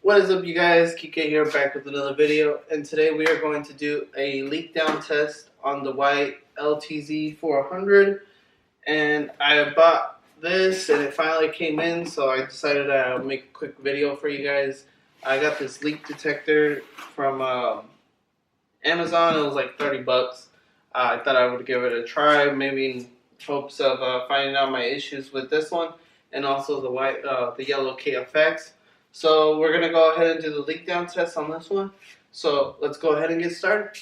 What is up, you guys? Kike here, back with another video, and today we are going to do a leak down test on the white LTZ 400. And I bought this and it finally came in, so I decided to make a quick video for you guys. I got this leak detector from Amazon. It was like 30 bucks. I thought I would give it a try, maybe in hopes of finding out my issues with this one and also the yellow KFX. So we're gonna go ahead and do the leak down test on this one. So let's go ahead and get started.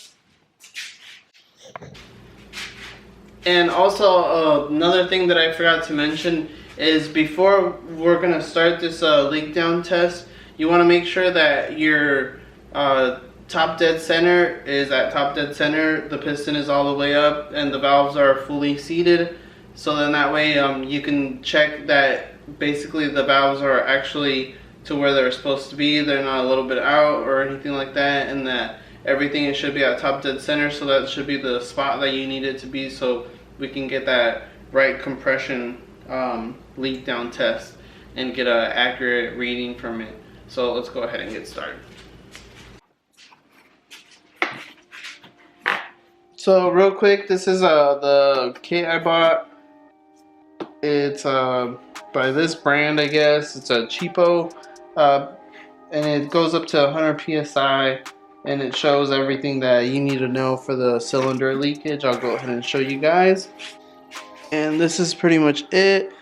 And also another thing that I forgot to mention is before we're gonna start this leak down test, you want to make sure that your top dead center is at top dead center. The piston is all the way up and the valves are fully seated. So then that way you can check that basically the valves are actually to where they're supposed to be. They're not a little bit out or anything like that, and that everything should be at top dead center. So that should be the spot that you need it to be, so we can get that right compression leak down test and get an accurate reading from it. So let's go ahead and get started. So real quick, this is the kit I bought. It's by this brand, I guess. It's a cheapo, and it goes up to 100 psi, and it shows everything that you need to know for the cylinder leakage. I'll go ahead and show you guys. And this is pretty much it.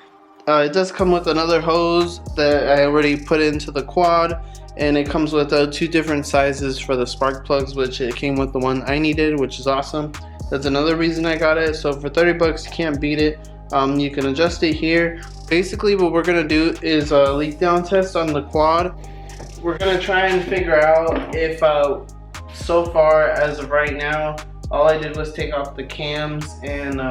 It does come with another hose that I already put into the quad, and it comes with two different sizes for the spark plugs, which it came with the one I needed, which is awesome. That's another reason I got it. So for 30 bucks, you can't beat it. You can adjust it here. Basically what we're gonna do is a leak down test on the quad. We're gonna try and figure out if so far as of right now, all I did was take off the cams and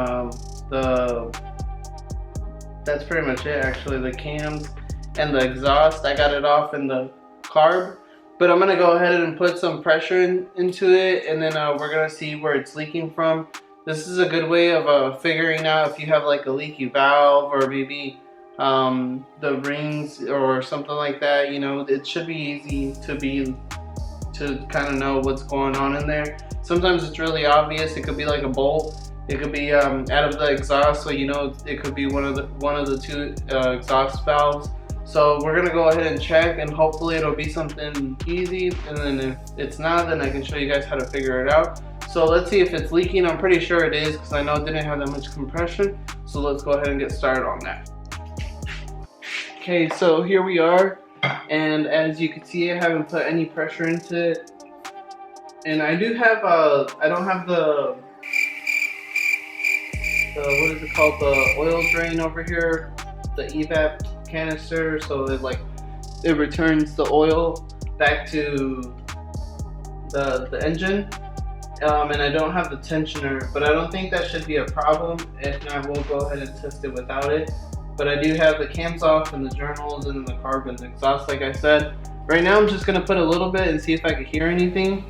that's pretty much it actually. The cams and the exhaust, I got it off in the carb, but I'm gonna go ahead and put some pressure into it, and then we're gonna see where it's leaking from. This is a good way of figuring out if you have like a leaky valve or maybe the rings or something like that. You know, it should be easy to kind of know what's going on in there. Sometimes it's really obvious. It could be like a bolt. It could be out of the exhaust, so you know it could be one of the two exhaust valves. So we're gonna go ahead and check, and hopefully it'll be something easy. And then if it's not, then I can show you guys how to figure it out. So let's see if it's leaking. I'm pretty sure it is because I know it didn't have that much compression. So let's go ahead and get started on that. Okay, so here we are, and as you can see, I haven't put any pressure into it. And I do have I don't have the what is it called, the oil drain over here, the evap canister, so it returns the oil back to the engine. And I don't have the tensioner, but I don't think that should be a problem. If not, we'll go ahead and test it without it. But I do have the cams off and the journals and the carb and the exhaust, like I said. Right now I'm just gonna put a little bit and see if I can hear anything.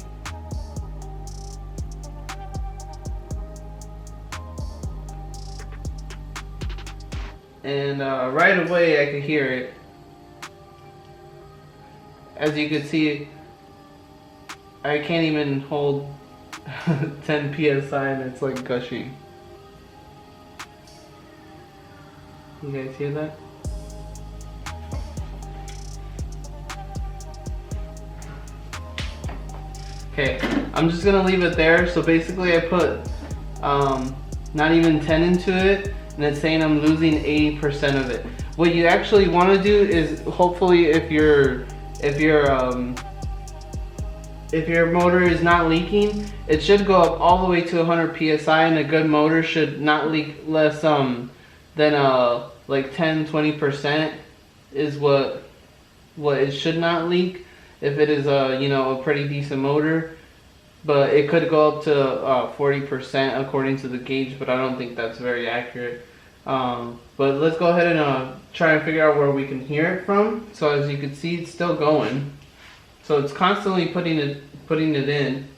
And right away I can hear it. As you can see, I can't even hold 10 psi and it's like gushing. You guys hear that? Okay, I'm just gonna leave it there. So basically I put not even 10 into it, and it's saying I'm losing 80% of it. What you actually want to do is, hopefully if your motor is not leaking, it should go up all the way to 100 psi, and a good motor should not leak less than like 10-20% is what it should not leak if it is you know, a pretty decent motor. But it could go up to 40% according to the gauge, but I don't think that's very accurate. But let's go ahead and try and figure out where we can hear it from. So as you can see, it's still going. So it's constantly putting it in.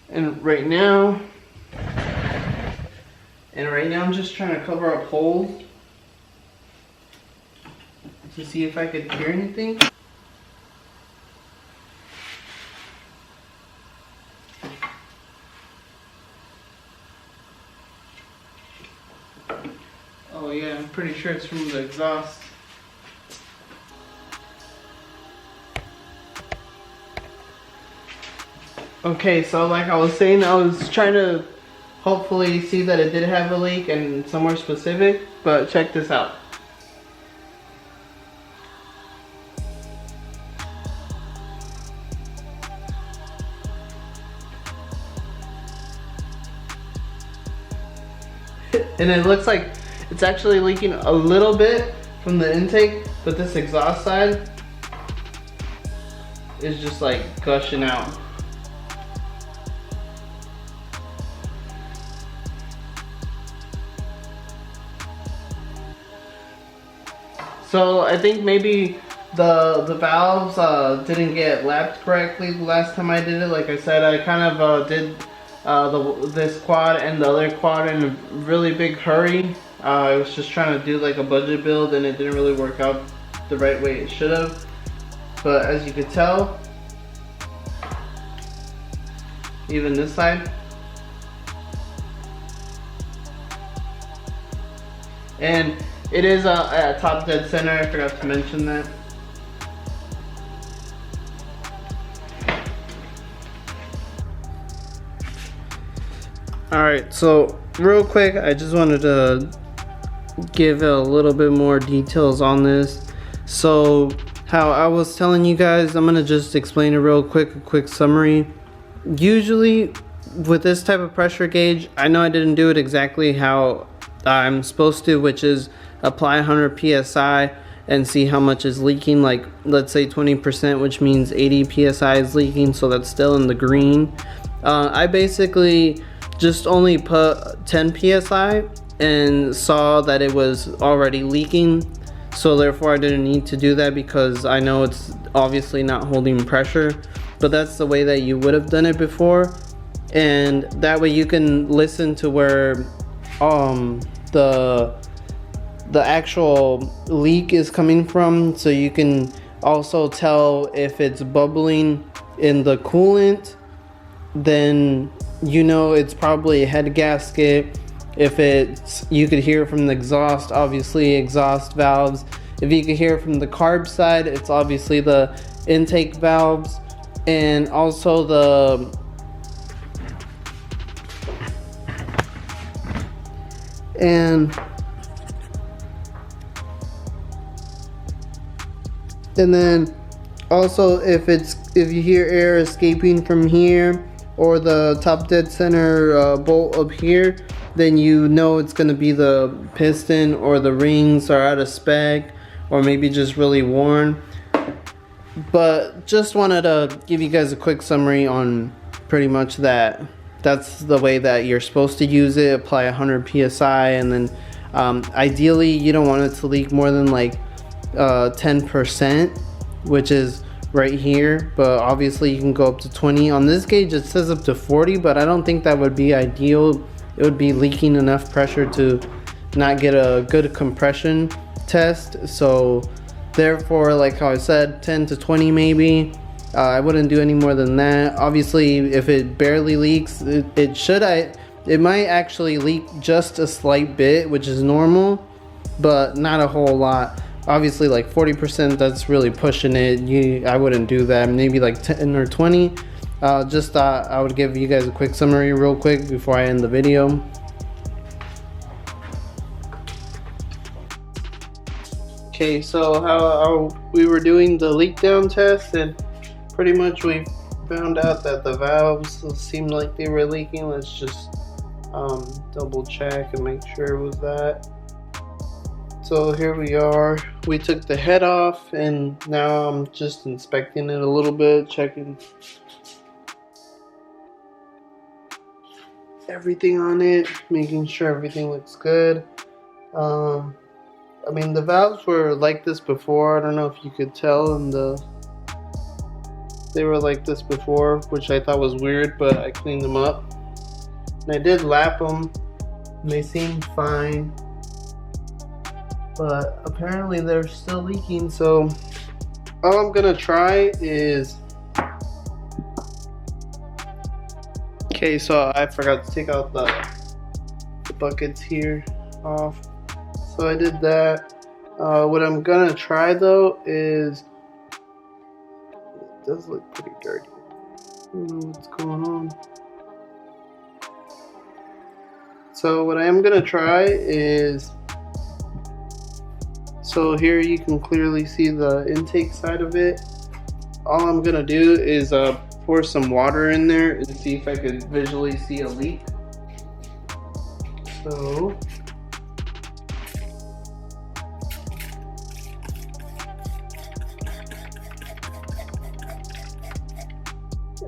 And right now I'm just trying to cover up holes to see if I could hear anything. Oh yeah, I'm pretty sure it's from the exhaust. Okay, so like I was saying, I was trying to hopefully see that it did have a leak and somewhere specific, but check this out. And it looks like it's actually leaking a little bit from the intake, but this exhaust side is just like gushing out. So I think maybe the valves didn't get lapped correctly the last time I did it. Like I said, I kind of did this quad and the other quad in a really big hurry. I was just trying to do like a budget build and it didn't really work out the right way it should have. But as you could tell, even this side, and it is at top dead center. I forgot to mention that. Alright, so real quick, I just wanted to give a little bit more details on this. So how I was telling you guys, I'm gonna just explain it real quick, a quick summary. Usually with this type of pressure gauge, I know I didn't do it exactly how I'm supposed to, which is apply 100 psi and see how much is leaking. Like let's say 20%, which means 80 psi is leaking, so that's still in the green. I basically just only put 10 psi and saw that it was already leaking, so therefore I didn't need to do that because I know it's obviously not holding pressure. But that's the way that you would have done it before, and that way you can listen to where the actual leak is coming from, so you can also tell if it's bubbling in the coolant, then you know it's probably a head gasket. If it's, you could hear from the exhaust, obviously exhaust valves. If you could hear from the carb side, it's obviously the intake valves, and also the and then also if you hear air escaping from here or the top dead center bolt up here, then you know it's going to be the piston or the rings are out of spec or maybe just really worn. But just wanted to give you guys a quick summary on pretty much that. That's the way that you're supposed to use it. Apply 100 psi, and then ideally you don't want it to leak more than like 10%, which is right here, but obviously you can go up to 20. On this gauge it says up to 40, but I don't think that would be ideal. It would be leaking enough pressure to not get a good compression test. So therefore, like how I said, 10 to 20 maybe. I wouldn't do any more than that. Obviously if it barely leaks, it might actually leak just a slight bit, which is normal, but not a whole lot. Obviously like 40%, that's really pushing it. I wouldn't do that. Maybe like 10 or 20. Just thought I would give you guys a quick summary real quick before I end the video. Okay, so how we were doing the leak down test, and pretty much we found out that the valves seemed like they were leaking. Let's just double check and make sure it was that. So here we are. We took the head off and now I'm just inspecting it a little bit, checking everything on it, making sure everything looks good. I mean, the valves were like this before. I don't know if you could tell, and they were like this before, which I thought was weird, but I cleaned them up. And I did lap them, and they seemed fine. but apparently they're still leaking. So all I'm gonna try is, okay, so I forgot to take out the buckets here off, so I did that. What I'm gonna try though is, it does look pretty dirty. I don't know what's going on. So what I am gonna try is, so here you can clearly see the intake side of it. All I'm gonna do is pour some water in there and see if I could visually see a leak. So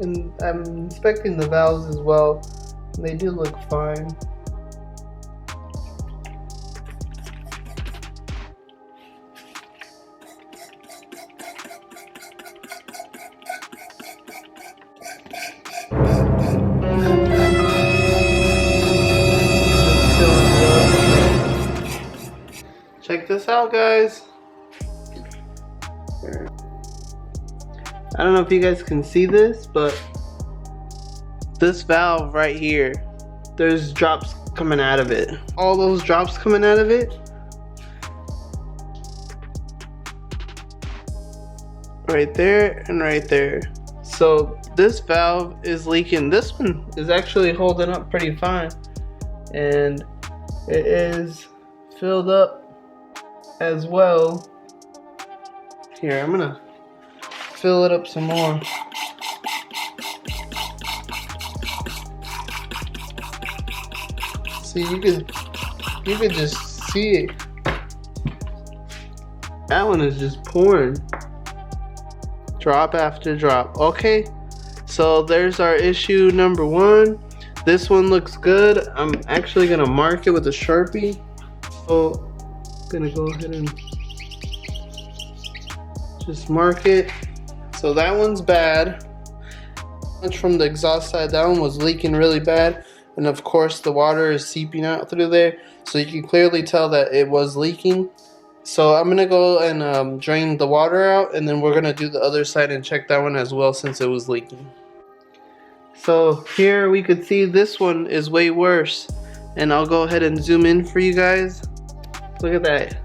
and I'm inspecting the valves as well. They do look fine. Check this out, guys. I don't know if you guys can see this, but this valve right here, there's drops coming out of it. All those drops coming out of it, right there and right there. So this valve is leaking. This one is actually holding up pretty fine, and it is filled up as well. Here, I'm gonna fill it up some more. See, you could just see it. That one is just pouring, drop after drop. Okay, so there's our issue number one. This one looks good. I'm actually gonna mark it with a Sharpie. So I'm gonna go ahead and just mark it. So that one's bad. Much from the exhaust side, that one was leaking really bad, and of course the water is seeping out through there, so you can clearly tell that it was leaking. So I'm gonna go and drain the water out, and then we're gonna do the other side and check that one as well since it was leaking. So here we could see this one is way worse, and I'll go ahead and zoom in for you guys. Look at that.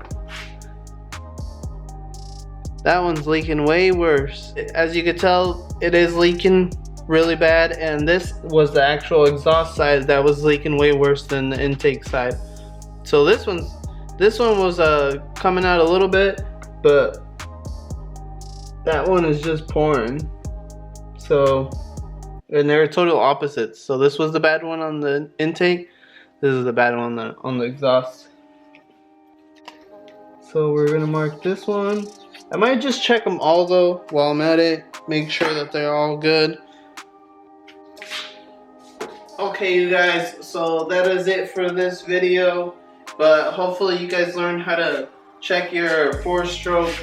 That one's leaking way worse. As you can tell, it is leaking really bad, and this was the actual exhaust side that was leaking way worse than the intake side. So this one was coming out a little bit, but that one is just pouring. So, and they're total opposites. So this was the bad one on the intake. This is the bad one on the exhaust. So we're gonna mark this one. I might just check them all though while I'm at it. Make sure that they're all good. Okay, you guys, so that is it for this video. But hopefully you guys learned how to check your 4-stroke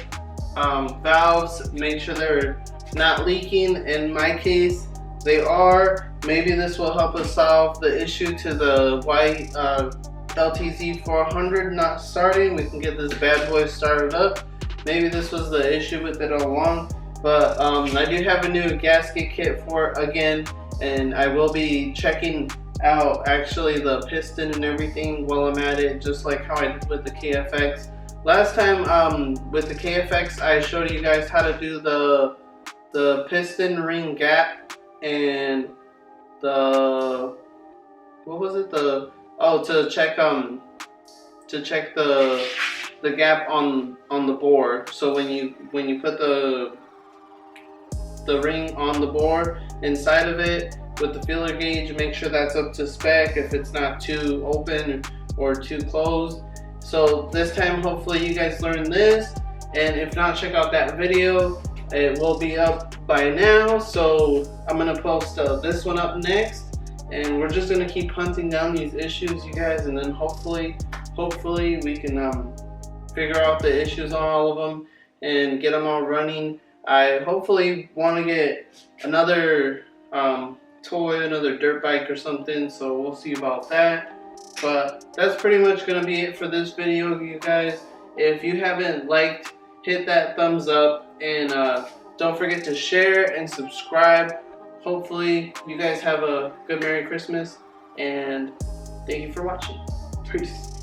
valves. Make sure they're not leaking. In my case, they are. Maybe this will help us solve the issue to the white LTZ 400 not starting. We can get this bad boy started up. Maybe this was the issue with it all along. But I do have a new gasket kit for it again, and I will be checking out actually the piston and everything while I'm at it, just like how I did with the KFX. Last time with the KFX, I showed you guys how to do the piston ring gap and the, what was it, to check the gap on the bore. So when you put the ring on the bore inside of it with the feeler gauge, make sure that's up to spec, if it's not too open or too closed. So this time hopefully you guys learned this, and if not, check out that video. It will be up by now, so I'm gonna post this one up next, and we're just gonna keep hunting down these issues, you guys, and then hopefully we can figure out the issues on all of them and get them all running. I hopefully want to get another toy, another dirt bike or something, so we'll see about that. But that's pretty much going to be it for this video, you guys. If you haven't liked, hit that thumbs up, and don't forget to share and subscribe. Hopefully you guys have a good Merry Christmas, and thank you for watching. Peace.